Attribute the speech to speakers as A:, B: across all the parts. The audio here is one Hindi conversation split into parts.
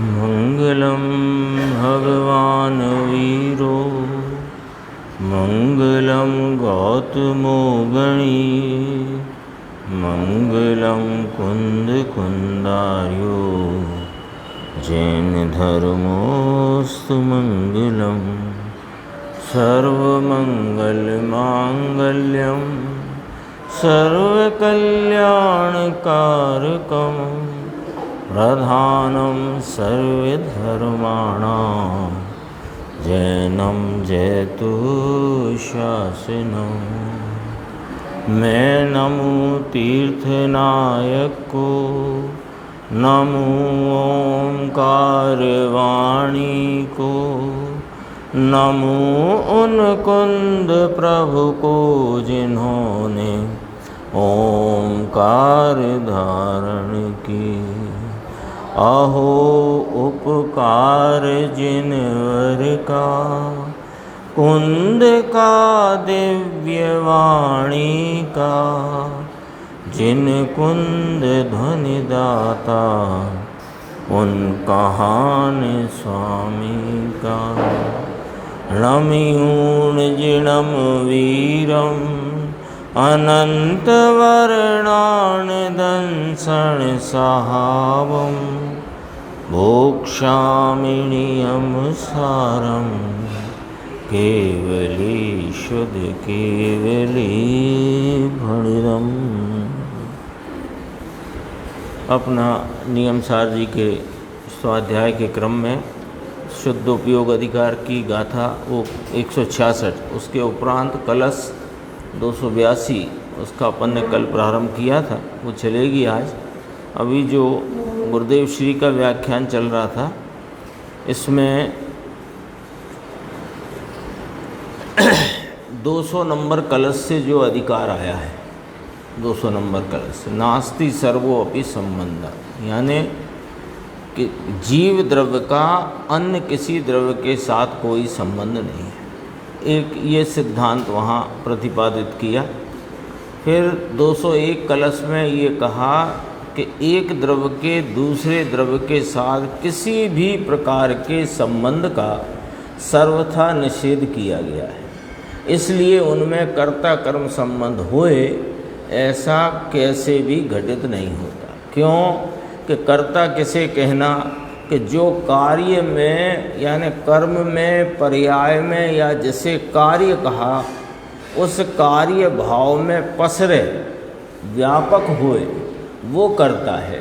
A: मंगलम भगवान वीरो मंगलम गौतमो गणी मंगलम कुंद कुंदार्यो जैन धर्मोस्तु मंगलम सर्वमंगल मांगल्यम सर्वकल्याणकारकम प्रधानम सर्वधर्माणां जैनम जयतु शासनम। मैं नमो तीर्थनायक को, नमो ओंकार वाणी को, नमो उन कुंद प्रभु को जिन्होंने ओंकार धारण की। अहो उपकार जिनवर का, कुंद का दिव्य वाणी का, जिन कुंद ध्वनि दाता उन कहान स्वामी का। नमियूण जिणम वीरम अनंत वर्णान दंसन सहावम भोक्षामिणियम सारम केवली शुद्ध केवली भणिरम। अपना नियम सार जी के स्वाध्याय के क्रम में शुद्ध उपयोग अधिकार की गाथा वो 166, उसके उपरांत कलश 282 उसका अपन ने कल प्रारंभ किया था, वो चलेगी आज। अभी जो गुरुदेव श्री का व्याख्यान चल रहा था इसमें 200 नंबर कलश से जो अधिकार आया है, 200 नंबर कलश से नास्ति सर्वोपि संबंध, यानी कि जीव द्रव्य का अन्य किसी द्रव्य के साथ कोई संबंध नहीं है। एक ये सिद्धांत वहाँ प्रतिपादित किया। फिर 201 कलश में ये कहा कि एक द्रव्य के दूसरे द्रव्य के साथ किसी भी प्रकार के संबंध का सर्वथा निषेध किया गया है। इसलिए उनमें कर्ता कर्म संबंध होए ऐसा कैसे भी घटित नहीं होता। क्यों कि कर्ता किसे कहना कि जो कार्य में यानी कर्म में पर्याय में या जिसे कार्य कहा उस कार्य भाव में पसरे व्यापक हुए वो करता है,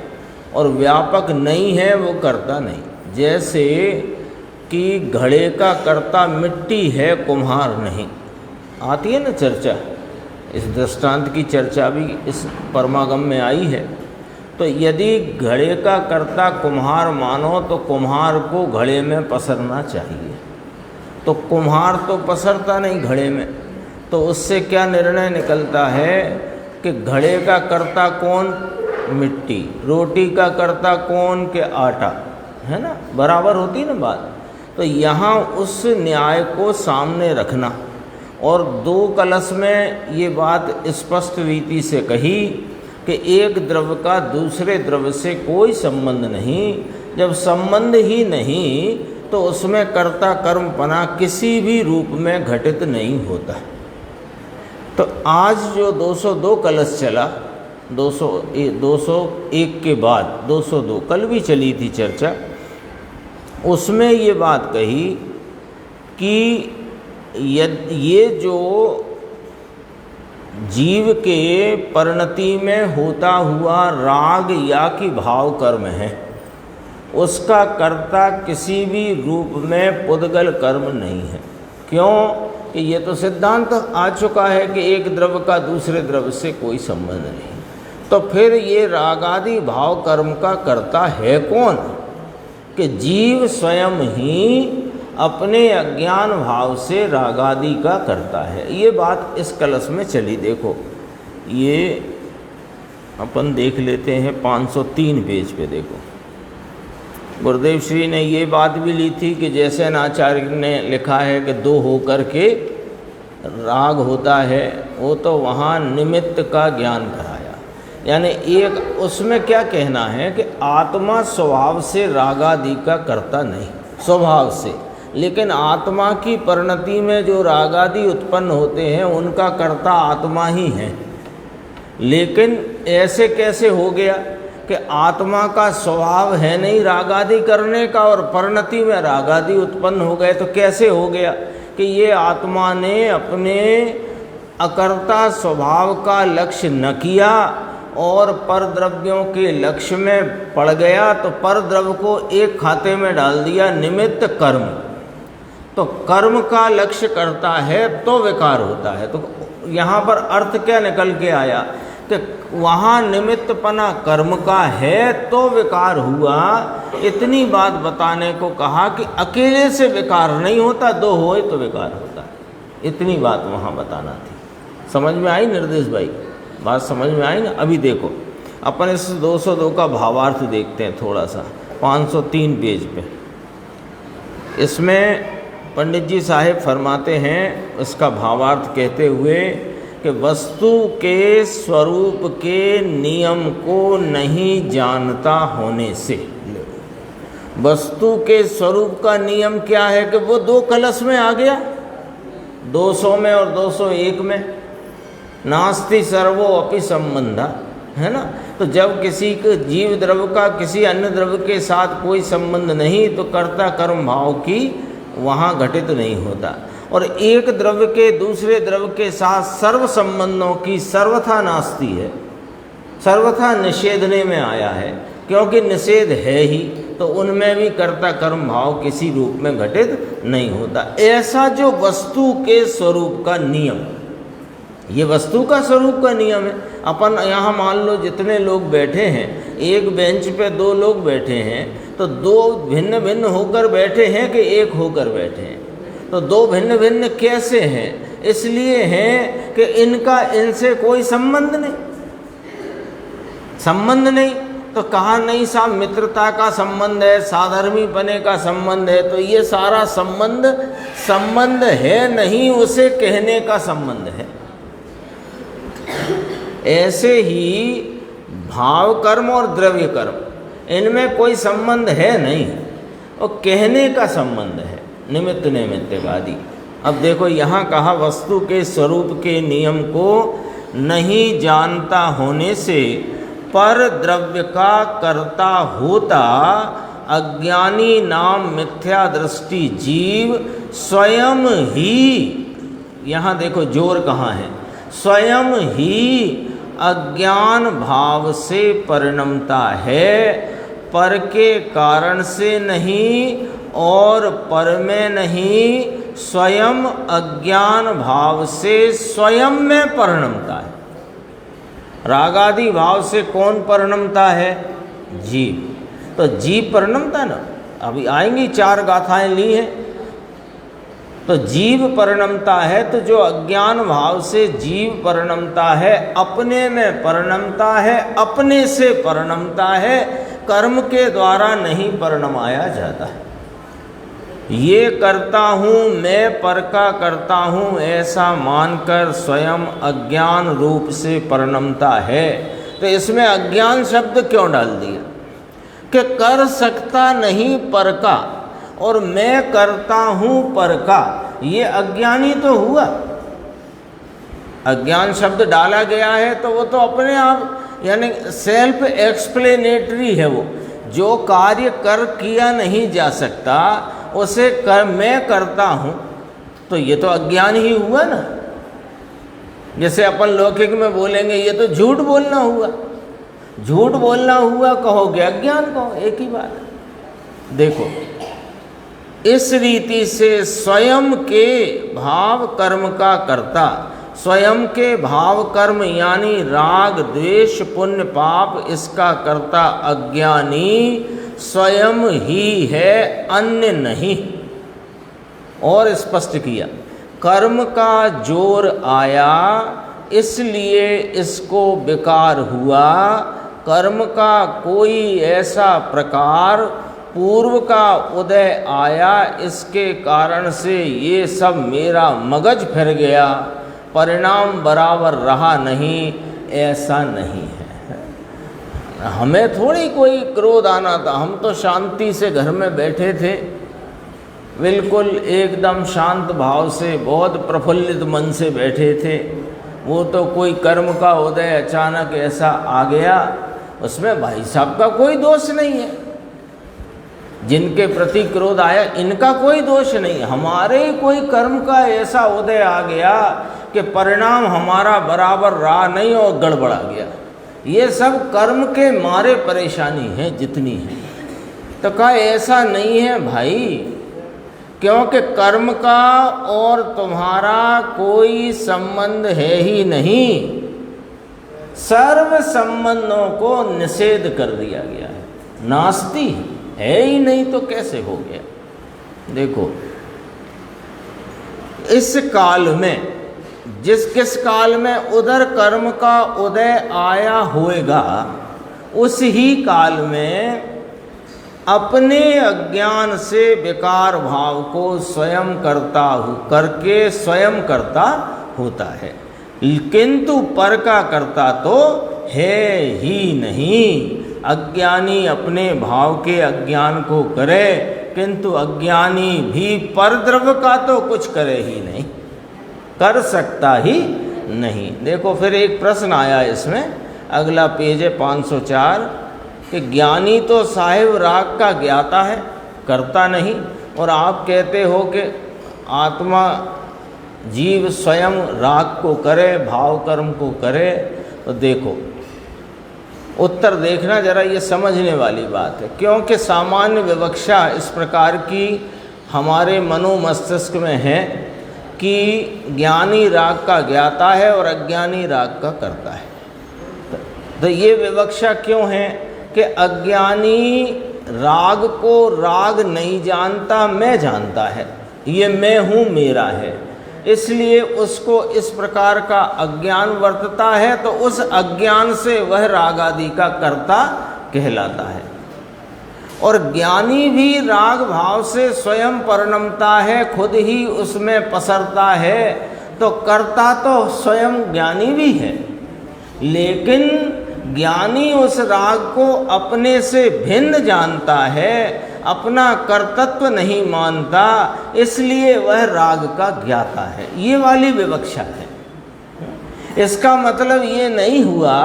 A: और व्यापक नहीं है वो करता नहीं। जैसे कि घड़े का कर्ता मिट्टी है, कुम्हार नहीं। आती है ना चर्चा, इस दृष्टांत की चर्चा भी इस परमागम में आई है। तो यदि घड़े का कर्ता कुम्हार मानो तो कुम्हार को घड़े में पसरना चाहिए, तो कुम्हार तो पसरता नहीं घड़े में, तो उससे क्या निर्णय निकलता है कि घड़े का कर्ता कौन? मिट्टी। रोटी का कर्ता कौन? के आटा, है ना, बराबर होती ना बात। तो यहाँ उस न्याय को सामने रखना, और 2 कलश में ये बात स्पष्ट रीति से कही कि एक द्रव्य का दूसरे द्रव्य से कोई संबंध नहीं। जब संबंध ही नहीं तो उसमें कर्ता कर्मपना किसी भी रूप में घटित नहीं होता। तो आज जो 202 कलश चला, 201 के बाद 202 कल भी चली थी चर्चा, उसमें ये बात कही कि ये जो जीव के परिणति में होता हुआ राग या कि भाव कर्म है, उसका कर्ता किसी भी रूप में पुद्गल कर्म नहीं है। क्यों कि ये तो सिद्धांत आ चुका है कि एक द्रव्य का दूसरे द्रव्य से कोई संबंध नहीं। तो फिर ये रागादि भाव कर्म का कर्ता है कौन? कि जीव स्वयं ही अपने अज्ञान भाव से रागादि का करता है। ये बात इस कलश में चली। देखो ये अपन देख लेते हैं 503 पेज पे। देखो गुरुदेव श्री ने ये बात भी ली थी कि जैसे आचार्य ने लिखा है कि 2 होकर के राग होता है, वो तो वहाँ निमित्त का ज्ञान कराया। यानी एक उसमें क्या कहना है कि आत्मा स्वभाव से राग आदि का करता नहीं, स्वभाव से, लेकिन आत्मा की परिणति में जो राग आदि उत्पन्न होते हैं उनका कर्ता आत्मा ही है। लेकिन ऐसे कैसे हो गया कि आत्मा का स्वभाव है नहीं राग आदि करने का और परिणति में राग आदि उत्पन्न हो गए? तो कैसे हो गया कि ये आत्मा ने अपने अकर्ता स्वभाव का लक्ष्य न किया और परद्रव्यों के लक्ष्य में पड़ गया, तो परद्रव्य को एक खाते में डाल दिया, निमित्त कर्म। तो कर्म का लक्ष्य करता है तो विकार होता है। तो यहाँ पर अर्थ क्या निकल के आया कि वहाँ निमित्तपना कर्म का है तो विकार हुआ। इतनी बात बताने को कहा कि अकेले से विकार नहीं होता, दो होए तो विकार होता है। इतनी बात वहाँ बताना थी। समझ में आई निर्देश भाई? बात समझ में आई ना? अभी देखो अपन इस 202 का भावार्थ देखते हैं थोड़ा सा, 503 पेज पे। इसमें पंडित जी साहेब फरमाते हैं इसका भावार्थ कहते हुए कि वस्तु के स्वरूप के नियम को नहीं जानता होने से, वस्तु के स्वरूप का नियम क्या है कि वो दो कलश में आ गया, 200 में और 201 में, नास्ति सर्वो अपि संबंधा, है ना। तो जब किसी के जीव द्रव्य का किसी अन्य द्रव्य के साथ कोई संबंध नहीं तो कर्ता कर्म भाव की वहाँ घटित नहीं होता। और एक द्रव्य के दूसरे द्रव्य के साथ सर्व संबंधों की सर्वथा नास्ति है, सर्वथा निषेधने में आया है, क्योंकि निषेध है ही, तो उनमें भी कर्ता कर्म भाव किसी रूप में घटित नहीं होता। ऐसा जो वस्तु के स्वरूप का नियम, ये वस्तु का स्वरूप का नियम है। अपन यहाँ मान लो जितने लोग बैठे हैं, एक बेंच पे दो लोग बैठे हैं, तो दो भिन्न भिन्न होकर बैठे हैं कि एक होकर बैठे हैं? तो दो भिन्न भिन्न कैसे हैं? इसलिए हैं कि इनका इनसे कोई संबंध नहीं, संबंध नहीं। तो कहा नहीं साहब मित्रता का संबंध है, साधर्मी बने का संबंध है, तो ये सारा संबंध संबंध है नहीं, उसे कहने का संबंध है। ऐसे ही भाव कर्म और द्रव्य कर्म, इनमें कोई संबंध है नहीं, और कहने का संबंध है, निमित्त निमित्त आदि। अब देखो यहाँ कहा वस्तु के स्वरूप के नियम को नहीं जानता होने से पर द्रव्य का कर्ता होता अज्ञानी नाम मिथ्या दृष्टि जीव स्वयं ही, यहाँ देखो जोर कहाँ है, स्वयं ही अज्ञान भाव से परिणमता है, पर के कारण से नहीं और पर में नहीं, स्वयं अज्ञान भाव से स्वयं में परिणमता है। रागादि भाव से कौन परिणमता है? जीव। तो जीव परिणमता ना, अभी आएंगी 4 गाथाएं ली हैं। तो जीव परिणमता है, तो जो अज्ञान भाव से जीव परिणमता है, अपने में परिणमता है, अपने से परिणमता है, कर्म के द्वारा नहीं परिणमाया जाता है। ये करता हूँ मैं पर का करता हूँ ऐसा मानकर स्वयं अज्ञान रूप से परिणमता है। तो इसमें अज्ञान शब्द क्यों डाल दिया कि कर सकता नहीं पर का और मैं करता हूँ पर का, ये अज्ञानी तो हुआ। अज्ञान शब्द डाला गया है तो वो तो अपने आप यानी सेल्फ एक्सप्लेनेटरी है। वो जो कार्य कर किया नहीं जा सकता उसे कर मैं करता हूँ, तो ये तो अज्ञान ही हुआ ना। जैसे अपन लौकिक में बोलेंगे ये तो झूठ बोलना हुआ, झूठ बोलना हुआ कहोगे अज्ञान कहो, एक ही बात है। देखो इस रीति से स्वयं के भाव कर्म का कर्ता, स्वयं के भाव कर्म यानी राग द्वेष पुण्य पाप, इसका कर्ता अज्ञानी स्वयं ही है, अन्य नहीं। और स्पष्ट किया कर्म का जोर आया इसलिए इसको विकार हुआ। कर्म का कोई ऐसा प्रकार पूर्व का उदय आया, इसके कारण से ये सब मेरा मगज फिर गया, परिणाम बराबर रहा नहीं, ऐसा नहीं है। हमें थोड़ी कोई क्रोध आना था, हम तो शांति से घर में बैठे थे, बिल्कुल एकदम शांत भाव से, बहुत प्रफुल्लित मन से बैठे थे। वो तो कोई कर्म का उदय अचानक ऐसा आ गया, उसमें भाई साहब का कोई दोष नहीं है। जिनके प्रति क्रोध आया इनका कोई दोष नहीं, हमारे ही कोई कर्म का ऐसा उदय आ गया कि परिणाम हमारा बराबर रहा नहीं और गड़बड़ा गया। ये सब कर्म के मारे परेशानी है जितनी है। तो कहा ऐसा नहीं है भाई, क्योंकि कर्म का और तुम्हारा कोई संबंध है ही नहीं, सर्व संबंधों को निषेध कर दिया गया है, नास्ति है ही नहीं तो कैसे हो गया। देखो इस काल में, किस काल में उधर कर्म का उदय आया होएगा, उस ही काल में अपने अज्ञान से विकार भाव को स्वयं करके स्वयं करता होता है, किंतु पर का करता तो है ही नहीं। अज्ञानी अपने भाव के अज्ञान को करे, किंतु अज्ञानी भी परद्रव्य का तो कुछ करे ही नहीं, कर सकता ही नहीं। देखो फिर एक प्रश्न आया इसमें, अगला पेज है 504, कि ज्ञानी तो साहिब राग का ज्ञाता है, करता नहीं, और आप कहते हो कि आत्मा जीव स्वयं राग को करे, भाव कर्म को करे। तो देखो उत्तर देखना जरा, ये समझने वाली बात है, क्योंकि सामान्य विवक्षा इस प्रकार की हमारे मनोमस्तिष्क में है कि ज्ञानी राग का ज्ञाता है और अज्ञानी राग का करता है। तो ये विवक्षा क्यों है कि अज्ञानी राग को राग नहीं जानता, मैं जानता है, ये मैं हूँ, मेरा है, इसलिए उसको इस प्रकार का अज्ञान वर्तता है, तो उस अज्ञान से वह राग आदि का कर्ता कहलाता है। और ज्ञानी भी राग भाव से स्वयं परिणमता है, खुद ही उसमें पसरता है, तो कर्ता तो स्वयं ज्ञानी भी है, लेकिन ज्ञानी उस राग को अपने से भिन्न जानता है, अपना कर्तृत्व नहीं मानता, इसलिए वह राग का ज्ञाता है। ये वाली विवक्षा है। इसका मतलब ये नहीं हुआ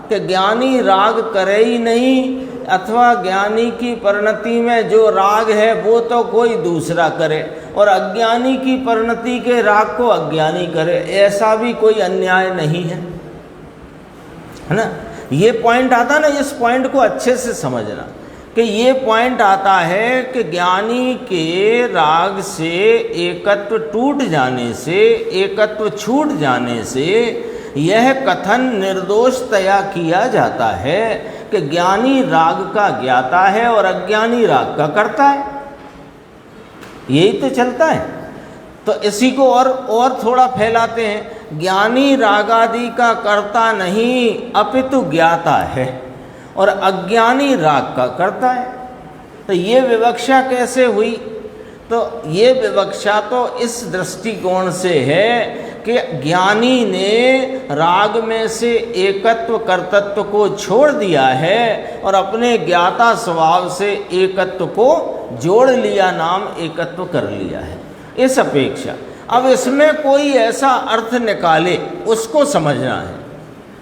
A: कि ज्ञानी राग करे ही नहीं, अथवा ज्ञानी की परिणति में जो राग है वो तो कोई दूसरा करे और अज्ञानी की परिणति के राग को अज्ञानी करे, ऐसा भी कोई अन्याय नहीं है, है ना। ये पॉइंट आता ना, इस पॉइंट को अच्छे से समझना कि ये पॉइंट आता है कि ज्ञानी के राग से एकत्व टूट जाने से, एकत्व छूट जाने से यह कथन निर्दोषतया किया जाता है कि ज्ञानी राग का ज्ञाता है और अज्ञानी राग का करता है। यही तो चलता है। तो इसी को और थोड़ा फैलाते हैं, ज्ञानी रागादि का कर्ता नहीं अपितु ज्ञाता है और अज्ञानी राग का करता है। तो ये विवक्षा कैसे हुई? तो ये विवक्षा तो इस दृष्टिकोण से है कि ज्ञानी ने राग में से एकत्व कर्तृत्व को छोड़ दिया है और अपने ज्ञाता स्वभाव से एकत्व को जोड़ लिया, नाम एकत्व कर लिया है। इस अपेक्षा अब इसमें कोई ऐसा अर्थ निकाले उसको समझना है।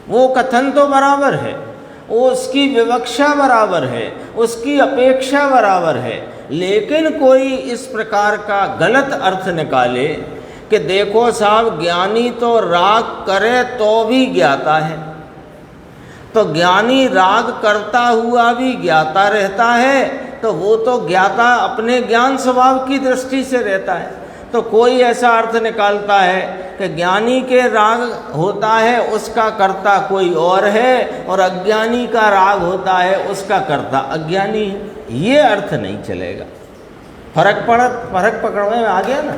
A: वो कथन तो बराबर है, वो उसकी विवक्षा बराबर है, उसकी अपेक्षा बराबर है, लेकिन कोई इस प्रकार का गलत अर्थ निकाले कि देखो साहब ज्ञानी तो राग करे तो भी ज्ञाता है, तो ज्ञानी राग करता हुआ भी ज्ञाता रहता है, तो वो तो ज्ञाता अपने ज्ञान स्वभाव की दृष्टि से रहता है। तो कोई ऐसा अर्थ निकालता है कि ज्ञानी के राग होता है उसका कर्ता कोई और है और अज्ञानी का राग होता है उसका कर्ता अज्ञानी है। ये अर्थ नहीं चलेगा। फर्क पकड़ने में आ गया ना।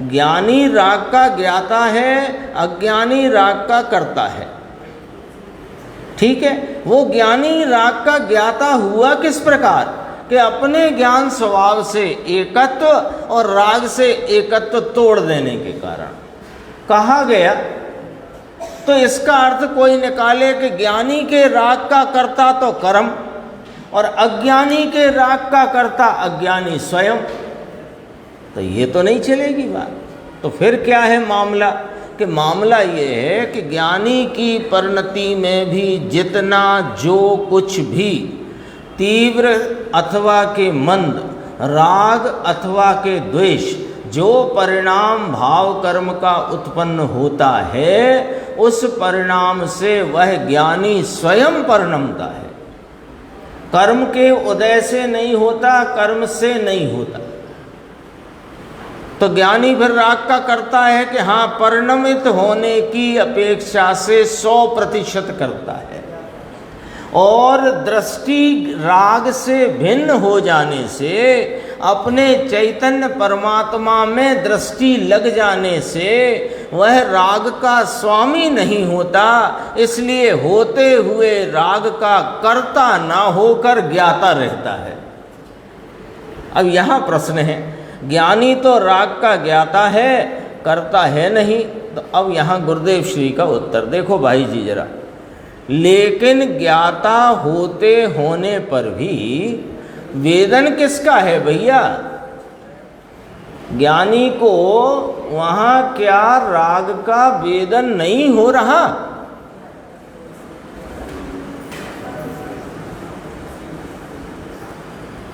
A: ज्ञानी राग का ज्ञाता है, अज्ञानी राग का कर्ता है, ठीक है। वो ज्ञानी राग का ज्ञाता हुआ किस प्रकार कि अपने ज्ञान स्वभाव से एकत्व और राग से एकत्व तोड़ देने के कारण। कहा गया तो इसका अर्थ कोई निकाले कि ज्ञानी के राग का कर्ता तो कर्म और अज्ञानी के राग का कर्ता अज्ञानी स्वयं, तो ये तो नहीं चलेगी बात। तो फिर क्या है मामला, कि मामला ये है कि ज्ञानी की परिणति में भी जितना जो कुछ भी तीव्र अथवा के मंद, राग अथवा के द्वेष जो परिणाम भाव कर्म का उत्पन्न होता है, उस परिणाम से वह ज्ञानी स्वयं परिणमता है। कर्म के उदय से नहीं होता, कर्म से नहीं होता। तो ज्ञानी फिर राग का करता है कि हाँ, परिणमित होने की अपेक्षा से 100% करता है, और दृष्टि राग से भिन्न हो जाने से, अपने चैतन्य परमात्मा में दृष्टि लग जाने से वह राग का स्वामी नहीं होता, इसलिए होते हुए राग का कर्ता ना होकर ज्ञाता रहता है। अब यहाँ प्रश्न है, ज्ञानी तो राग का ज्ञाता है, कर्ता है नहीं। तो अब यहाँ गुरुदेव श्री का उत्तर देखो भाई जी जरा, लेकिन ज्ञाता होते होने पर भी वेदन किसका है भैया? ज्ञानी को वहां क्या राग का वेदन नहीं हो रहा?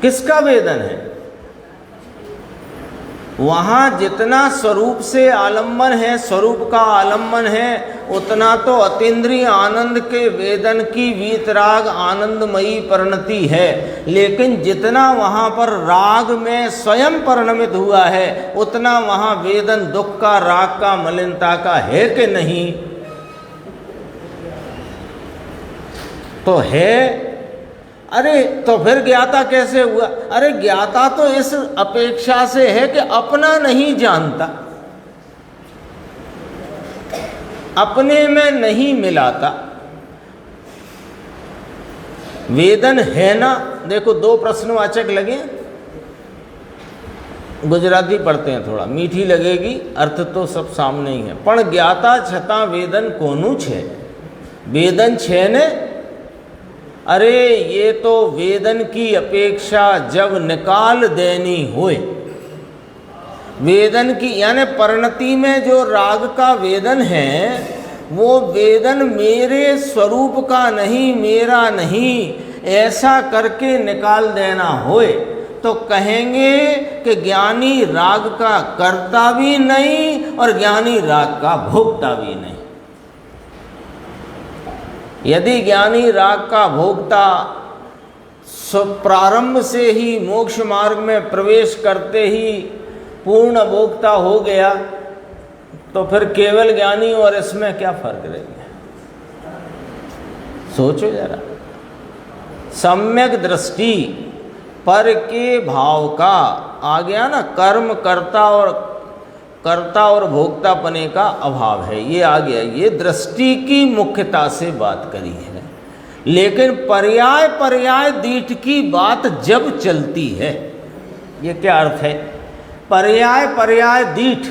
A: किसका वेदन है? वहाँ जितना स्वरूप से आलम्बन है, स्वरूप का आलम्बन है, उतना तो अतीन्द्रिय आनंद के वेदन की वीतराग आनंदमयी परिणति है। लेकिन जितना वहाँ पर राग में स्वयं परिणमित हुआ है, उतना वहाँ वेदन दुख का, राग का, मलिनता का है कि नहीं? तो है। अरे तो फिर ज्ञाता कैसे हुआ? अरे ज्ञाता तो इस अपेक्षा से है कि अपना नहीं जानता, अपने में नहीं मिलाता। वेदन है ना, देखो दो प्रश्नवाचक लगे, गुजराती पढ़ते हैं, थोड़ा मीठी लगेगी, अर्थ तो सब सामने ही है। पण ज्ञाता छता वेदन कोनु छे? वेदन छे ने? अरे ये तो वेदन की अपेक्षा जब निकाल देनी होए, वेदन की यानी परिणति में जो राग का वेदन है, वो वेदन मेरे स्वरूप का नहीं, मेरा नहीं, ऐसा करके निकाल देना होए तो कहेंगे कि ज्ञानी राग का कर्ता भी नहीं और ज्ञानी राग का भोक्ता भी नहीं। यदि ज्ञानी राग का भोक्ता प्रारंभ से ही मोक्ष मार्ग में प्रवेश करते ही पूर्ण भोक्ता हो गया, तो फिर केवल ज्ञानी और इसमें क्या फर्क रह गया? सोचो जरा। सम्यक दृष्टि पर के भाव का आ गया ना, कर्म कर्ता और भोक्तापने का अभाव है, ये आ गया। ये दृष्टि की मुख्यता से बात करी है। लेकिन पर्याय पर्याय दीठ की बात जब चलती है, ये क्या अर्थ है? पर्याय पर्याय दीठ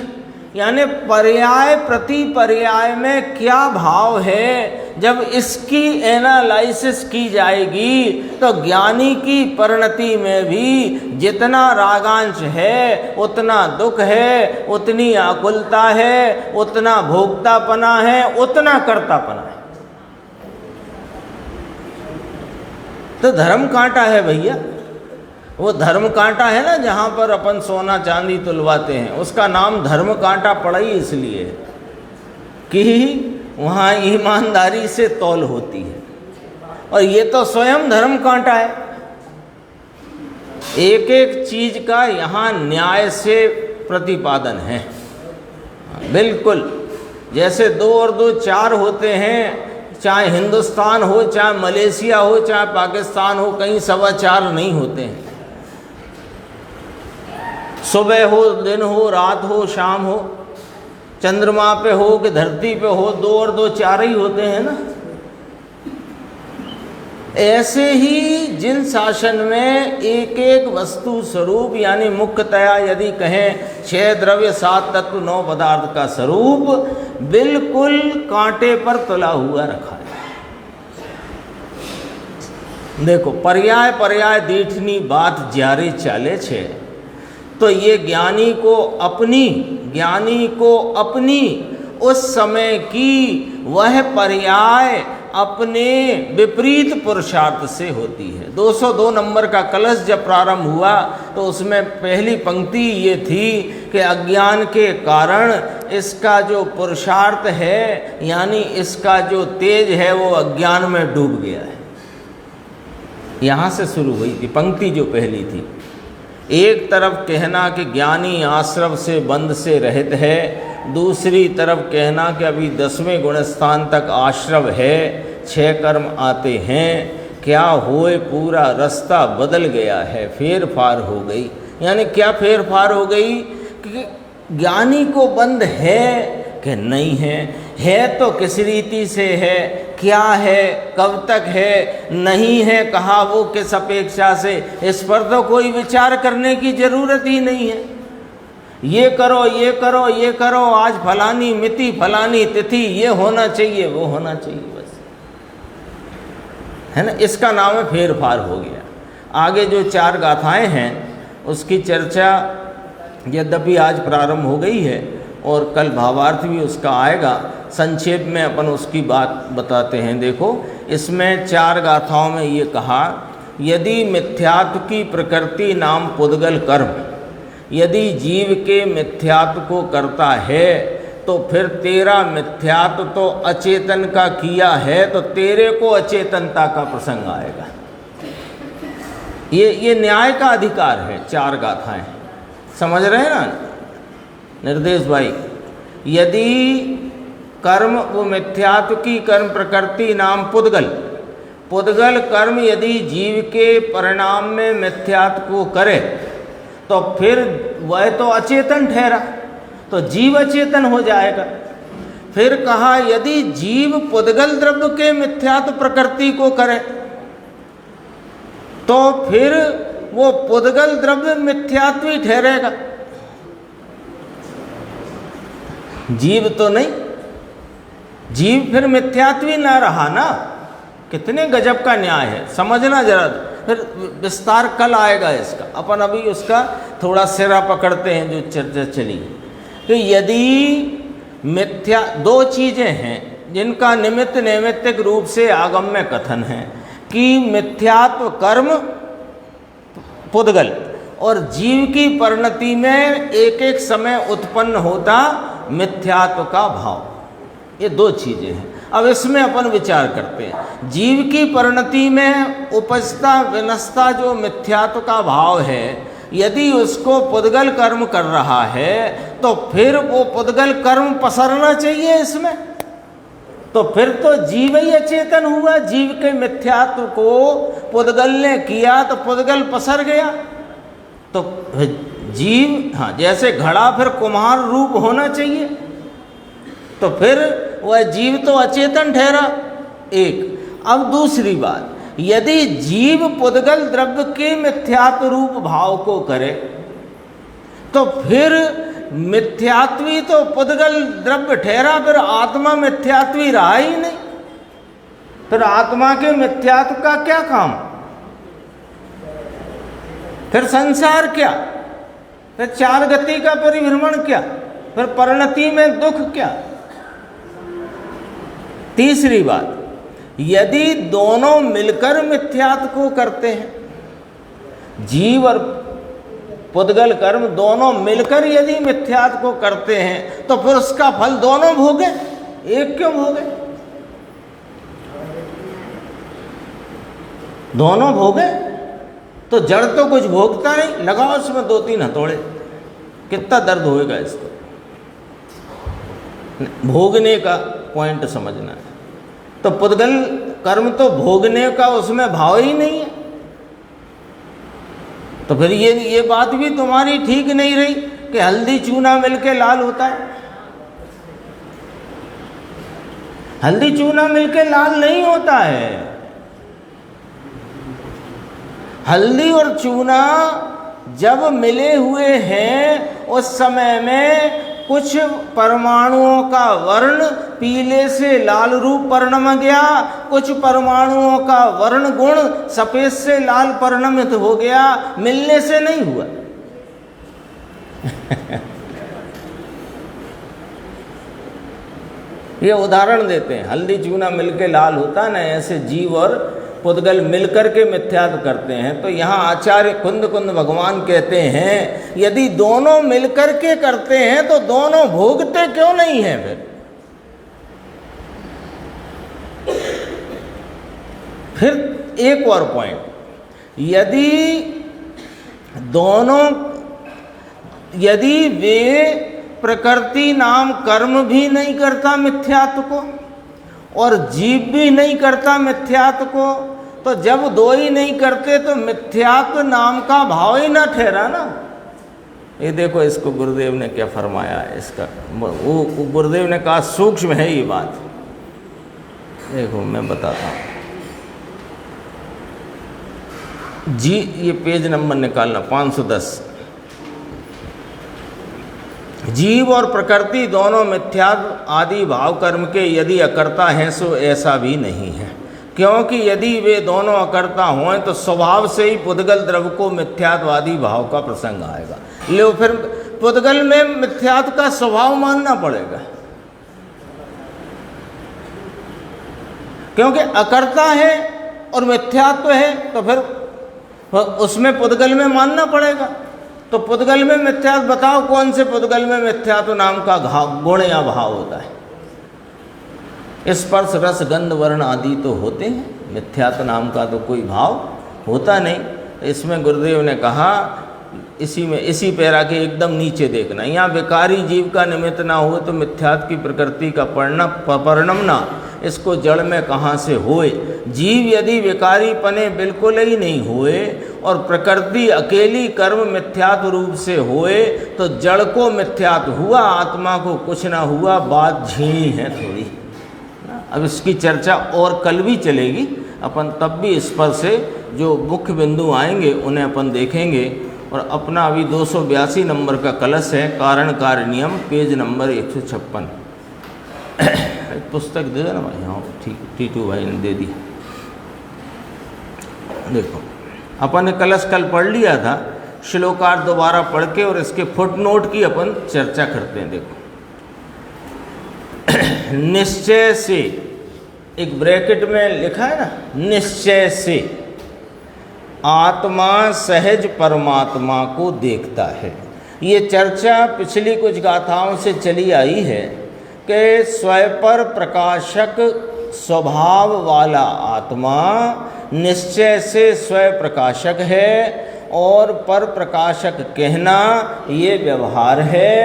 A: यानी पर्याय प्रति पर्याय में क्या भाव है, जब इसकी एनालिसिस की जाएगी तो ज्ञानी की परिणति में भी जितना रागांश है, उतना दुख है, उतनी आकुलता है, उतना भोक्तापना है, उतना कर्तापना है। तो धर्म कांटा है भैया, वो धर्म कांटा है ना, जहाँ पर अपन सोना चांदी तुलवाते हैं, उसका नाम धर्म कांटा पड़ा ही इसलिए कि वहाँ ईमानदारी से तौल होती है। और ये तो स्वयं धर्म कांटा है। एक एक चीज का यहाँ न्याय से प्रतिपादन है, बिल्कुल। जैसे 2 और 2 4 होते हैं, चाहे हिंदुस्तान हो, चाहे मलेशिया हो, चाहे पाकिस्तान हो, कहीं 4.25 नहीं होते हैं। सुबह हो, दिन हो, रात हो, शाम हो, चंद्रमा पे हो कि धरती पे हो, 2 और 2 4 ही होते हैं ना। ऐसे ही जिन शासन में एक एक वस्तु स्वरूप यानी मुख्यतया यदि कहें 6 द्रव्य 7 तत्व 9 पदार्थ का स्वरूप बिल्कुल कांटे पर तुला हुआ रखा है। देखो पर्याय पर्याय दीठनी बात जारे चाले छे, तो ये ज्ञानी को अपनी उस समय की वह पर्याय अपने विपरीत पुरुषार्थ से होती है। 202 नंबर का कलश जब प्रारंभ हुआ तो उसमें पहली पंक्ति ये थी कि अज्ञान के कारण इसका जो पुरुषार्थ है यानी इसका जो तेज है वो अज्ञान में डूब गया है। यहाँ से शुरू हुई थी पंक्ति जो पहली थी। एक तरफ कहना कि ज्ञानी आश्रव से बंध से रहित है, दूसरी तरफ कहना कि अभी 10वें गुणस्थान तक आश्रव है, 6 कर्म आते हैं, क्या होए पूरा रास्ता बदल गया है, फेर फार हो गई। यानी क्या फेर फार हो गई कि ज्ञानी को बंध है कि नहीं है तो किस रीति से है, क्या है, कब तक है, नहीं है कहा वो किस अपेक्षा से, इस पर तो कोई विचार करने की जरूरत ही नहीं है। ये करो ये करो ये करो, आज फलानी मिति फलानी तिथि, ये होना चाहिए वो होना चाहिए, बस है ना। इसका नाम है फेर फार हो गया। आगे जो 4 गाथाएं हैं उसकी चर्चा यद्यपि आज प्रारंभ हो गई है और कल भावार्थ भी उसका आएगा, संक्षेप में अपन उसकी बात बताते हैं। देखो इसमें 4 गाथाओं में ये कहा, यदि मिथ्यात्व की प्रकृति नाम पुद्गल कर्म, यदि जीव के मिथ्यात्व को करता है तो फिर तेरा मिथ्यात्व तो अचेतन का किया है तो तेरे को अचेतनता का प्रसंग आएगा। ये न्याय का अधिकार है। 4 गाथाएं समझ रहे हैं ना निर्देश भाई। यदि कर्म वो मिथ्यात्व की कर्म प्रकृति नाम पुद्गल कर्म यदि जीव के परिणाम में मिथ्यात्व को करे तो फिर वह तो अचेतन ठहरा, तो जीव अचेतन हो जाएगा। फिर कहा यदि जीव पुद्गल द्रव्य के मिथ्यात्व प्रकृति को करे तो फिर वो पुद्गल द्रव्य मिथ्यात्व ही ठहरेगा, जीव तो नहीं। जीव फिर मिथ्यात्व ही ना रहा ना। कितने गजब का न्याय है, समझना जरा। फिर विस्तार कल आएगा इसका, अपन अभी उसका थोड़ा सिरा पकड़ते हैं जो चर्चा चली कि यदि मिथ्या 2 चीज़ें हैं जिनका निमित्त नैमित्तिक रूप से आगम में कथन है कि मिथ्यात्व कर्म पुद्गल और जीव की परिणति में एक एक समय उत्पन्न होता मिथ्यात्व का भाव, ये 2 चीज़ें हैं। अब इसमें अपन विचार करते हैं। जीव की परिणति में उपजता विनष्टा जो मिथ्यात्व का भाव है, यदि उसको पुद्गल कर्म कर रहा है तो फिर वो पुद्गल कर्म पसरना चाहिए इसमें, तो फिर तो जीव ही अचेतन हुआ। जीव के मिथ्यात्व को पुद्गल ने किया तो पुद्गल पसर गया। तो जीव, हाँ, जैसे घड़ा फिर कुम्हार रूप होना चाहिए, तो फिर वह जीव तो अचेतन ठहरा एक। अब दूसरी बात, यदि जीव पुद्गल द्रव्य के मिथ्यात्व रूप भाव को करे तो फिर मिथ्यात्वी तो पुद्गल द्रव्य ठहरा, फिर आत्मा मिथ्यात्वी रहा ही नहीं। फिर आत्मा के मिथ्यात्व का क्या काम, फिर संसार क्या, फिर 4 गति का परिभ्रमण क्या, फिर परिणति में दुख क्या। तीसरी बात, यदि दोनों मिलकर मिथ्यात्व को करते हैं, जीव और पुद्गल कर्म दोनों मिलकर यदि मिथ्यात्व को करते हैं तो फिर उसका फल दोनों भोगे, एक क्यों भोगे? दोनों भोगे तो जड़ तो कुछ भोगता नहीं। लगाओ उसमें 2-3 हथौड़े, कितना दर्द होएगा इसको। भोगने का पॉइंट समझना है। तो पुद्गल कर्म तो भोगने का उसमें भाव ही नहीं है, तो फिर ये बात भी तुम्हारी ठीक नहीं रही कि हल्दी चूना मिलके लाल होता है। हल्दी चूना मिलके लाल नहीं होता है, हल्दी और चूना जब मिले हुए हैं उस समय में कुछ परमाणुओं का वर्ण पीले से लाल रूप परिणम गया, कुछ परमाणुओं का वर्ण गुण सफेद से लाल परिणमित हो गया, मिलने से नहीं हुआ। ये उदाहरण देते हैं, हल्दी चूना मिलके लाल होता है ना, ऐसे जीव और पुद्गल मिलकर के मिथ्यात्व करते हैं। तो यहाँ आचार्य कुंद भगवान कहते हैं यदि दोनों मिलकर के करते हैं तो दोनों भोगते क्यों नहीं हैं? फिर एक और पॉइंट, यदि वे प्रकृति नाम कर्म भी नहीं करता मिथ्यात्व को और जीव भी नहीं करता मिथ्यात्व को, तो जब दो ही नहीं करते तो मिथ्यात्व नाम का भाव ही ना ठहरा ना। ये देखो इसको गुरुदेव ने क्या फरमाया है, इसका वो गुरुदेव ने कहा सूक्ष्म है ये बात। देखो मैं बताता हूँ जी, ये पेज नंबर निकालना 510। जीव और प्रकृति दोनों मिथ्यात्व आदि भाव कर्म के यदि अकर्ता हैं सो ऐसा भी नहीं है, क्योंकि यदि वे दोनों अकर्ता हों तो स्वभाव से ही पुद्गल द्रव्य को मिथ्यात्वादी भाव का प्रसंग आएगा। लो फिर पुद्गल में मिथ्यात्व का स्वभाव मानना पड़ेगा, क्योंकि अकर्ता है और मिथ्यात्व है, तो फिर उसमें पुद्गल में मानना पड़ेगा। तो पुद्गल में मिथ्यात्व बताओ, कौन से पुद्गल में मिथ्यात्व नाम का गुण या भाव होता है? स्पर्श रस गंध वर्ण आदि तो होते हैं, मिथ्यात्व नाम का तो कोई भाव होता नहीं। इसमें गुरुदेव ने कहा इसी पैरा के एकदम नीचे देखना, यहाँ विकारी जीव का निमित्त ना हो तो मिथ्यात्व की प्रकृति का परिणम ना इसको जड़ में कहाँ से होए। जीव यदि विकारी पने बिल्कुल ही नहीं होए और प्रकृति अकेली कर्म मिथ्यात्व रूप से होए तो जड़ को मिथ्यात्व हुआ, आत्मा को कुछ ना हुआ। बात झीणी है थोड़ी, अब इसकी चर्चा और कल भी चलेगी अपन, तब भी इस पर से जो मुख्य बिंदु आएंगे उन्हें अपन देखेंगे। और अपना अभी 282 नंबर का कलश है, कारण कार्य नियम, पेज नंबर 156। पुस्तक दे देना भाई, हाँ ठीक, टीटू भाई ने दे दी। देखो अपन ने कलश कल पढ़ लिया था, श्लोकार दोबारा पढ़ के और इसके फुटनोट की अपन चर्चा करते हैं। देखो निश्चय से, एक ब्रैकेट में लिखा है ना, निश्चय से आत्मा सहज परमात्मा को देखता है। ये चर्चा पिछली कुछ गाथाओं से चली आई है कि स्वपर प्रकाशक स्वभाव वाला आत्मा निश्चय से स्वयं प्रकाशक है और पर प्रकाशक कहना ये व्यवहार है।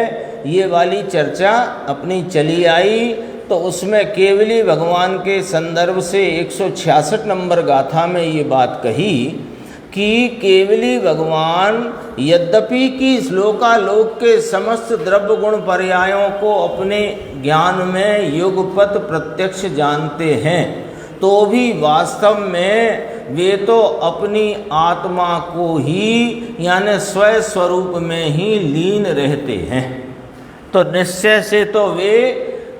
A: ये वाली चर्चा अपनी चली आई, तो उसमें केवली भगवान के संदर्भ से 166 नंबर गाथा में ये बात कही कि केवली भगवान यद्यपि कि श्लोकालोक के समस्त द्रव्य गुण पर्यायों को अपने ज्ञान में युगपत प्रत्यक्ष जानते हैं, तो भी वास्तव में वे तो अपनी आत्मा को ही यानी स्वयं स्वरूप में ही लीन रहते हैं। तो निश्चय से तो वे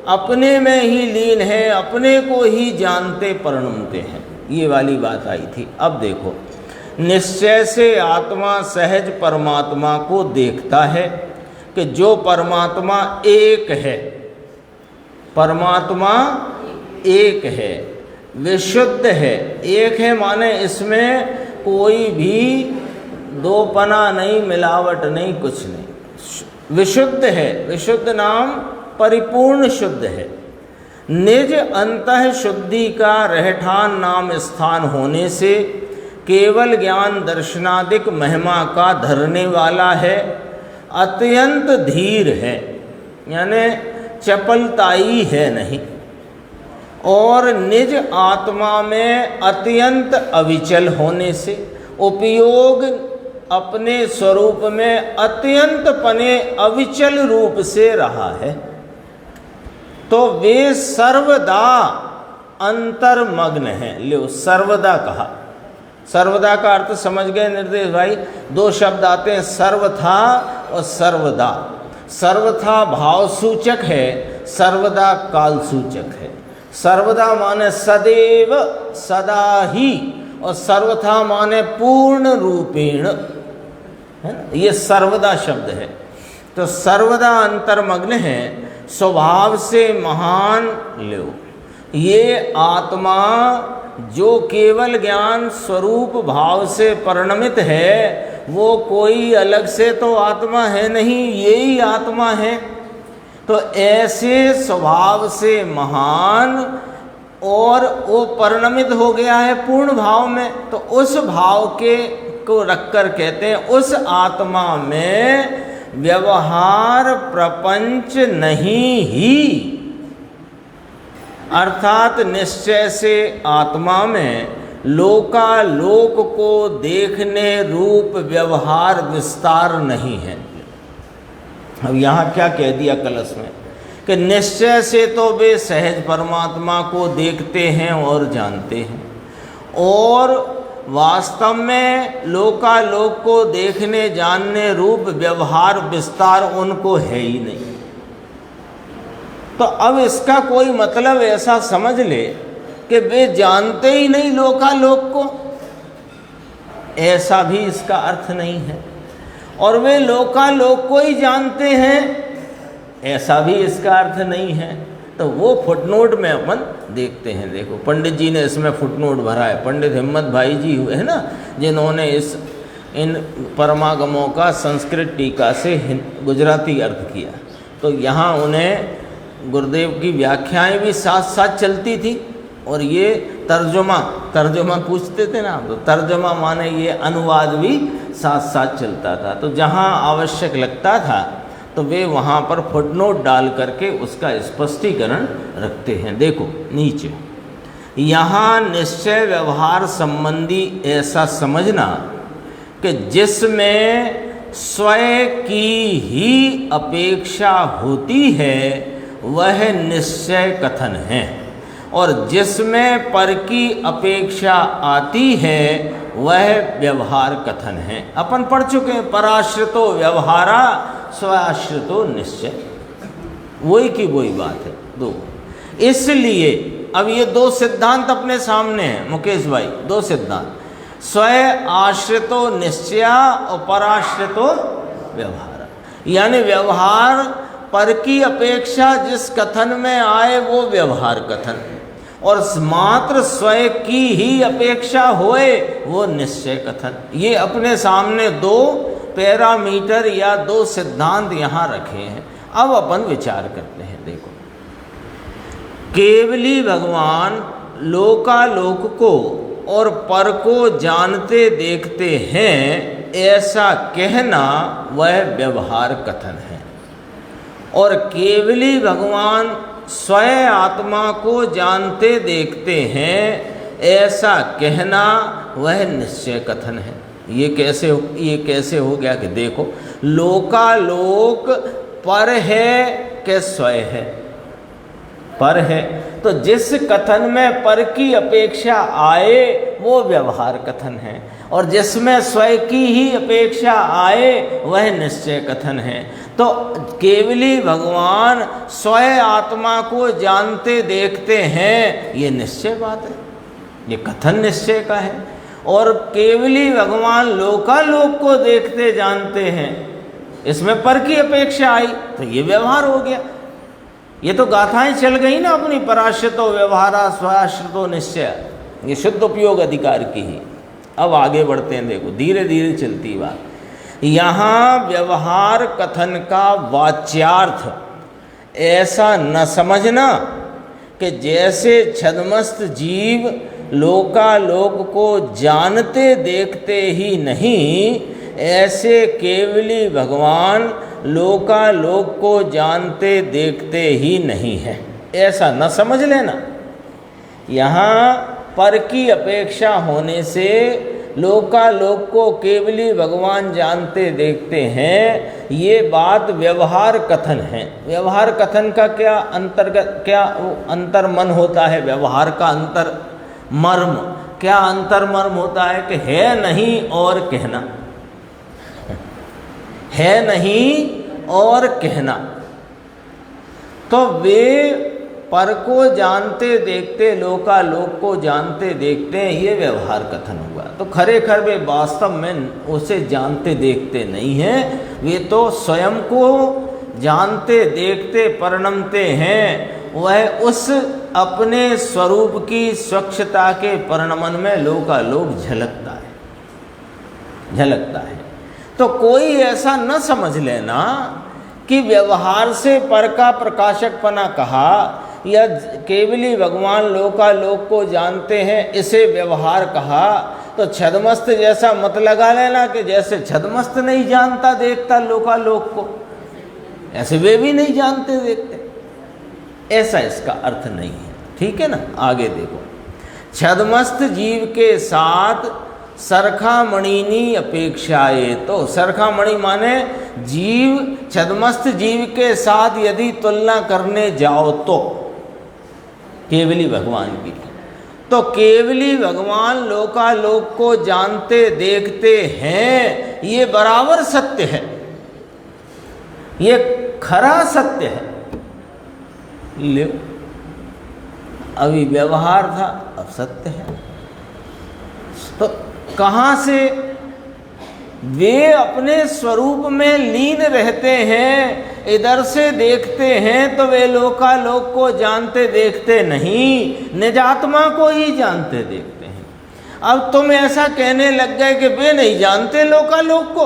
A: अपने में ही लीन है, अपने को ही जानते परिणमते हैं। ये वाली बात आई थी। अब देखो, निश्चय से आत्मा सहज परमात्मा को देखता है कि जो परमात्मा एक है, परमात्मा एक है, विशुद्ध है। एक है माने इसमें कोई भी दोपना नहीं, मिलावट नहीं, कुछ नहीं, विशुद्ध है। विशुद्ध नाम परिपूर्ण शुद्ध है। निज अंतः शुद्धि का रहठान नाम स्थान होने से केवल ज्ञान दर्शनादिक महिमा का धरने वाला है। अत्यंत धीर है यानी चपलताई है नहीं, और निज आत्मा में अत्यंत अविचल होने से उपयोग अपने स्वरूप में अत्यंत पने अविचल रूप से रहा है। तो वे सर्वदा अंतर्मग्न हैं। लो सर्वदा कहा, सर्वदा का अर्थ समझ गए निर्देश भाई? दो शब्द आते हैं, सर्वथा और सर्वदा। सर्वथा भाव सूचक है, सर्वदा काल सूचक है। सर्वदा माने सदैव, सदा ही, और सर्वथा माने पूर्ण रूपेण, है ना? ये सर्वदा शब्द है। तो सर्वदा अंतर्मग्न है, स्वभाव से महान लो। ये आत्मा जो केवल ज्ञान स्वरूप भाव से परिणमित है, वो कोई अलग से तो आत्मा है नहीं, यही आत्मा है। तो ऐसे स्वभाव से महान, और वो परिणमित हो गया है पूर्ण भाव में, तो उस भाव के को रखकर कहते हैं उस आत्मा में व्यवहार प्रपंच नहीं ही। अर्थात निश्चय से आत्मा में लोकालोक को देखने रूप व्यवहार विस्तार नहीं है। अब यहाँ क्या कह दिया कलश में कि निश्चय से तो वे सहज परमात्मा को देखते हैं और जानते हैं, और वास्तव में लोकालोक को देखने जानने रूप व्यवहार विस्तार उनको है ही नहीं। तो अब इसका कोई मतलब ऐसा समझ ले कि वे जानते ही नहीं लोकालोक को, ऐसा भी इसका अर्थ नहीं है। और वे लोकालोक को ही जानते हैं, ऐसा भी इसका अर्थ नहीं है। तो वो फुटनोट में अपन देखते हैं। देखो पंडित जी ने इसमें फुटनोट भरा है, पंडित हिम्मत भाई जी हुए हैं ना, जिन्होंने इन परमागमों का संस्कृत टीका से गुजराती अर्थ किया। तो यहाँ उन्हें गुरुदेव की व्याख्याएं भी साथ साथ चलती थी, और ये तर्जुमा पूछते थे ना, तो तर्जुमा माने ये अनुवाद भी साथ साथ चलता था। तो जहाँ आवश्यक लगता था तो वे वहाँ पर फुटनोट डाल करके उसका स्पष्टीकरण रखते हैं। देखो नीचे, यहाँ निश्चय व्यवहार संबंधी ऐसा समझना कि जिसमें स्वयं की ही अपेक्षा होती है वह निश्चय कथन है, और जिसमें पर की अपेक्षा आती है वह व्यवहार कथन है। अपन पढ़ चुके हैं, पराश्रितो व्यवहारा स्वाश्रितो निश्चय, वही की वही बात है दो। इसलिए अब ये दो सिद्धांत अपने सामने हैं मुकेश भाई, दो सिद्धांत, स्वयं आश्रितो निश्चय और पराश्रितो व्यवहार। यानी व्यवहार पर की अपेक्षा जिस कथन में आए वो व्यवहार कथन, और मात्र स्वयं की ही अपेक्षा होए वो निश्चय कथन। ये अपने सामने दो पैरामीटर या दो सिद्धांत यहाँ रखे हैं। अब अपन विचार करते हैं। देखो, केवली भगवान लोकालोक को और पर को जानते देखते हैं, ऐसा कहना वह व्यवहार कथन है, और केवली भगवान स्वयं आत्मा को जानते देखते हैं, ऐसा कहना वह निश्चय कथन है। ये कैसे हो गया कि देखो, लोकालोक पर है कि स्वयं है? पर है, तो जिस कथन में पर की अपेक्षा आए वो व्यवहार कथन है, और जिसमें स्वयं की ही अपेक्षा आए वह निश्चय कथन है। तो केवली भगवान स्वयं आत्मा को जानते देखते हैं, ये निश्चय बात है, ये कथन निश्चय का है। और केवली भगवान लोकालोक को देखते जानते हैं, इसमें पर की अपेक्षा आई तो ये व्यवहार हो गया। ये तो गाथाएं चल गई ना अपनी, पराश्रितो व्यवहारा स्वाश्रितो निश्चय, ये शुद्ध उपयोग अधिकार की ही। अब आगे बढ़ते हैं, देखो धीरे धीरे चलती बात। यहाँ व्यवहार कथन का वाच्यार्थ ऐसा न समझना कि जैसे छद्मस्त जीव लोकालोक को जानते देखते ही नहीं, ऐसे केवली भगवान लोकालोक को जानते देखते ही नहीं है, ऐसा न समझ लेना। यहाँ पर की अपेक्षा होने से लोकालोक को केवली भगवान जानते देखते हैं, ये बात व्यवहार कथन है। व्यवहार कथन का क्या अंतर्गत, क्या अंतर्मन होता है व्यवहार का अंतर मर्म, क्या अंतर्मर्म होता है कि है नहीं और कहना, है नहीं और कहना। तो वे पर को जानते देखते, लोकालोक को जानते देखते हैं, ये व्यवहार कथन हुआ। तो खरेखर वे वास्तव में उसे जानते देखते नहीं हैं, वे तो स्वयं को जानते देखते परिणमते हैं। वह उस अपने स्वरूप की स्वच्छता के परिणमन में लोकालोक झलकता है, झलकता है। तो कोई ऐसा न समझ लेना कि व्यवहार से पर का प्रकाशकपना कहा या केवली भगवान लोकालोक को जानते हैं इसे व्यवहार कहा, तो छद्मस्त जैसा मत लगा लेना कि जैसे छद्मस्त नहीं जानता देखता लोकालोक को, ऐसे वे भी नहीं जानते देखते, ऐसा इसका अर्थ नहीं है। ठीक है ना। आगे देखो, छद्मस्त जीव के साथ सरखा मणिनी अपेक्षाए। तो सरखा मणि माने जीव, छद्मस्त जीव के साथ यदि तुलना करने जाओ तो केवली भगवान की, तो केवली भगवान लोकालोक को जानते देखते हैं, ये बराबर सत्य है, ये खरा सत्य है। ले अभी व्यवहार था, अब सत्य है। तो कहाँ से वे अपने स्वरूप में लीन रहते हैं, इधर से देखते हैं तो वे लोकालोक को जानते देखते नहीं, निजात्मा को ही जानते देखते हैं। अब तुम ऐसा कहने लग गए कि वे नहीं जानते लोकालोक को,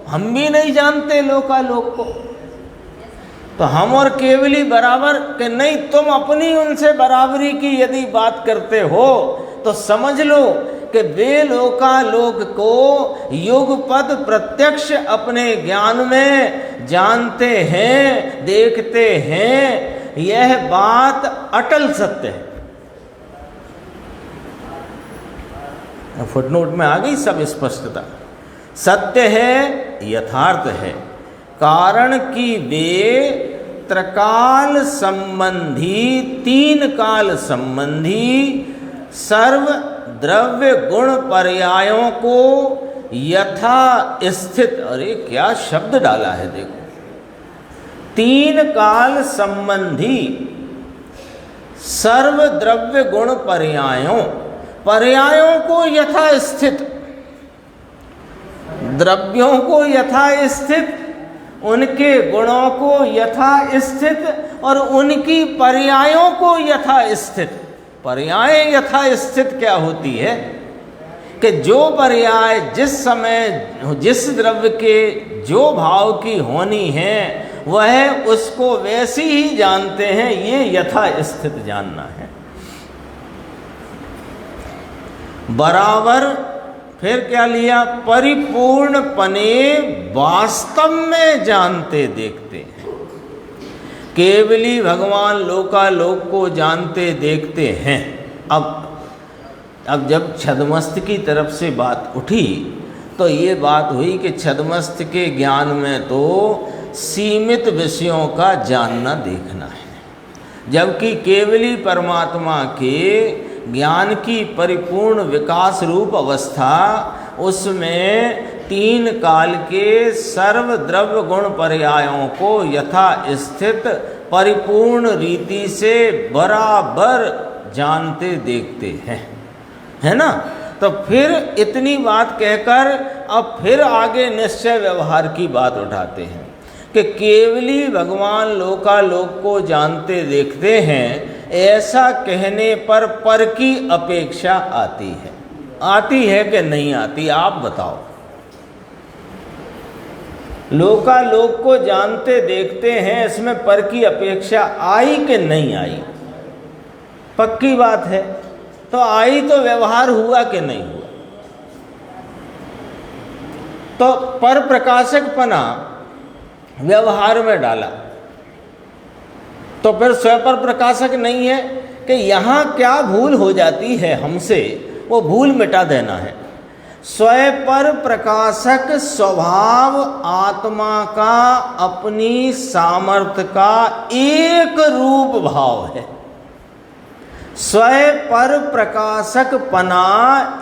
A: हम भी नहीं जानते लोकालोक को, तो हम और केवली बराबर के नहीं। तुम अपनी उनसे बराबरी की यदि बात करते हो तो समझ लो कि वे लोकालोक को युगपद प्रत्यक्ष अपने ज्ञान में जानते हैं, देखते हैं, यह बात अटल सत्य है। फुटनोट में आ गई सब स्पष्टता। सत्य है, यथार्थ है, कारण कि वे त्रकाल संबंधी, तीन काल संबंधी सर्व द्रव्य गुण पर्यायों को यथा स्थित, अरे क्या शब्द डाला है देखो, तीन काल संबंधी सर्व द्रव्य गुण पर्यायों, पर्यायों को यथा स्थित, द्रव्यों को यथा स्थित, उनके गुणों को यथा स्थित और उनकी पर्यायों को यथा स्थित। पर्याय यथा स्थित क्या होती है कि जो पर्याय जिस समय जिस द्रव्य के जो भाव की होनी है वह उसको वैसी ही जानते हैं, ये यथा स्थित जानना है। बराबर फिर क्या लिया, परिपूर्ण पने वास्तव में जानते देखते हैं। केवली भगवान लोकालोक को जानते देखते हैं। अब जब छद्मस्त की तरफ से बात उठी तो ये बात हुई कि छद्मस्त के ज्ञान में तो सीमित विषयों का जानना देखना है, जबकि केवली परमात्मा के ज्ञान की परिपूर्ण विकास रूप अवस्था, उसमें तीन काल के सर्व द्रव्य गुण पर्यायों को यथा स्थित परिपूर्ण रीति से बराबर जानते देखते हैं, है ना। तो फिर इतनी बात कहकर अब फिर आगे निश्चय व्यवहार की बात उठाते हैं कि केवली भगवान लोकालोक को जानते देखते हैं, ऐसा कहने पर की अपेक्षा आती है कि नहीं आती, आप बताओ। लोकालोक को जानते देखते हैं, इसमें पर की अपेक्षा आई कि नहीं आई? पक्की बात है। तो आई तो व्यवहार हुआ कि नहीं हुआ? तो पर प्रकाशकपना व्यवहार में डाला तो फिर स्वपर प्रकाशक नहीं है कि यहाँ क्या भूल हो जाती है हमसे, वो भूल मिटा देना है। स्वपर प्रकाशक स्वभाव आत्मा का अपनी सामर्थ्य का एक रूप भाव है। स्वयं पर प्रकाशक पना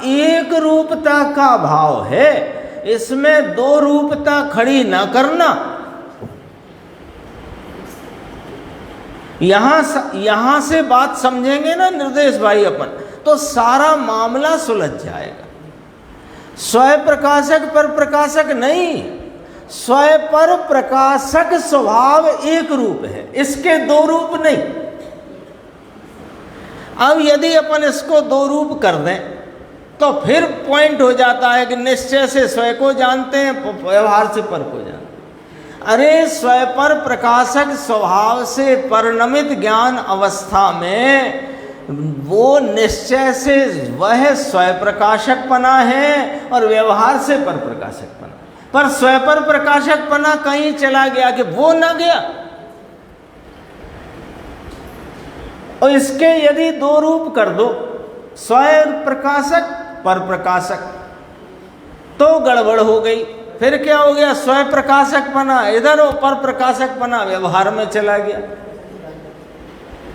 A: एक रूपता का भाव है, इसमें दो रूपता खड़ी न करना। यहां से बात समझेंगे ना निर्देश भाई अपन, तो सारा मामला सुलझ जाएगा। स्वयं प्रकाशक पर प्रकाशक नहीं, स्वयं पर प्रकाशक स्वभाव एक रूप है, इसके दो रूप नहीं। अब यदि अपन इसको दो रूप कर दें तो फिर पॉइंट हो जाता है कि निश्चय से स्वयं को जानते हैं, व्यवहार से पर को जानते हैं। अरे स्वयं पर प्रकाशक स्वभाव से परिणमित ज्ञान अवस्था में वो निश्चय से वह स्वयं प्रकाशकपना है और व्यवहार से पर प्रकाशकपना। पर स्वयं पर प्रकाशकपना कहीं चला गया कि वो ना गया। और इसके यदि दो रूप कर दो, स्वयं प्रकाशक पर प्रकाशक, तो गड़बड़ हो गई। फिर क्या हो गया, स्वयं प्रकाशकपना इधर और पर प्रकाशकपना व्यवहार में चला गया।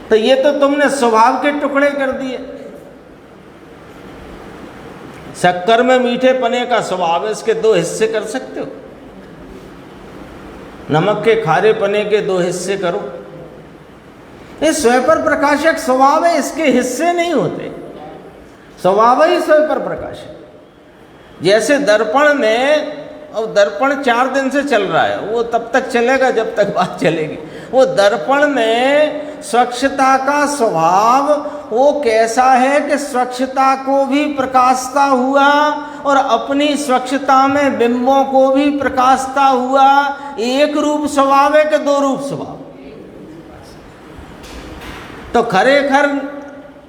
A: तो ये तो तुमने स्वभाव के टुकड़े कर दिए। शक्कर में मीठे पने का स्वभाव है, इसके दो हिस्से कर सकते हो। नमक के खारे पने के दो हिस्से करो। ये स्वयं पर प्रकाशक स्वभाव है, इसके हिस्से नहीं होते, स्वभाव ही स्वयं पर प्रकाशक। जैसे दर्पण में, अब दर्पण 4 दिन से चल रहा है, वो तब तक चलेगा जब तक बात चलेगी। वो दर्पण में स्वच्छता का स्वभाव वो कैसा है कि स्वच्छता को भी प्रकाशता हुआ और अपनी स्वच्छता में बिंबों को भी प्रकाशता हुआ एक रूप स्वभाव है कि दो रूप स्वभाव। तो खरेखर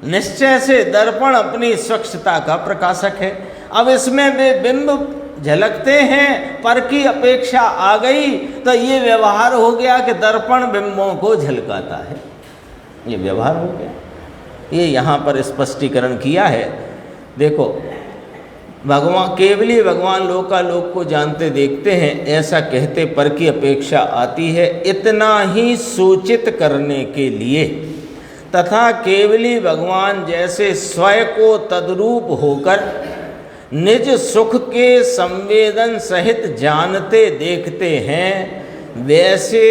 A: निश्चय से दर्पण अपनी स्वच्छता का प्रकाशक है। अब इसमें वे बिंब झलकते हैं, पर की अपेक्षा आ गई तो ये व्यवहार हो गया कि दर्पण बिंबों को झलकाता है, ये व्यवहार हो गया। ये यहाँ पर स्पष्टीकरण किया है। देखो, भगवान केवली भगवान लोकालोक को जानते देखते हैं, ऐसा कहते पर की अपेक्षा आती है इतना ही सूचित करने के लिए, तथा केवली भगवान जैसे स्वयं को तद्रूप होकर निज सुख के संवेदन सहित जानते देखते हैं, वैसे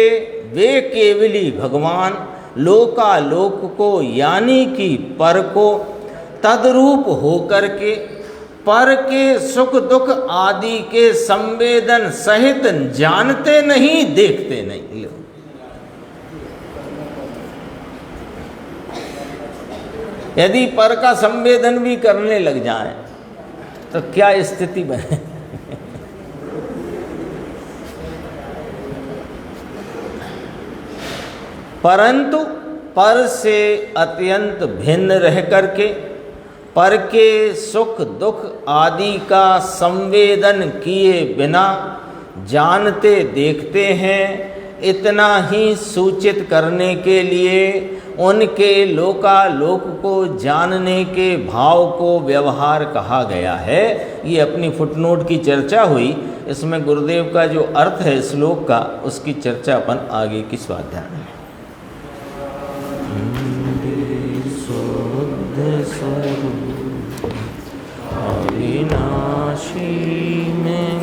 A: वे केवली भगवान लोकालोक को यानी कि पर को तद्रूप होकर के पर के सुख दुख आदि के संवेदन सहित जानते नहीं, देखते नहीं। यदि पर का संवेदन भी करने लग जाए तो क्या स्थिति बने। परंतु पर से अत्यंत भिन्न रह करके पर के सुख दुख आदि का संवेदन किए बिना जानते देखते हैं, इतना ही सूचित करने के लिए उनके लोकालोक को जानने के भाव को व्यवहार कहा गया है। ये अपनी फुटनोट की चर्चा हुई, इसमें गुरुदेव का जो अर्थ है श्लोक का, उसकी चर्चा अपन आगे की स्वाध्याय में। अविनाशी में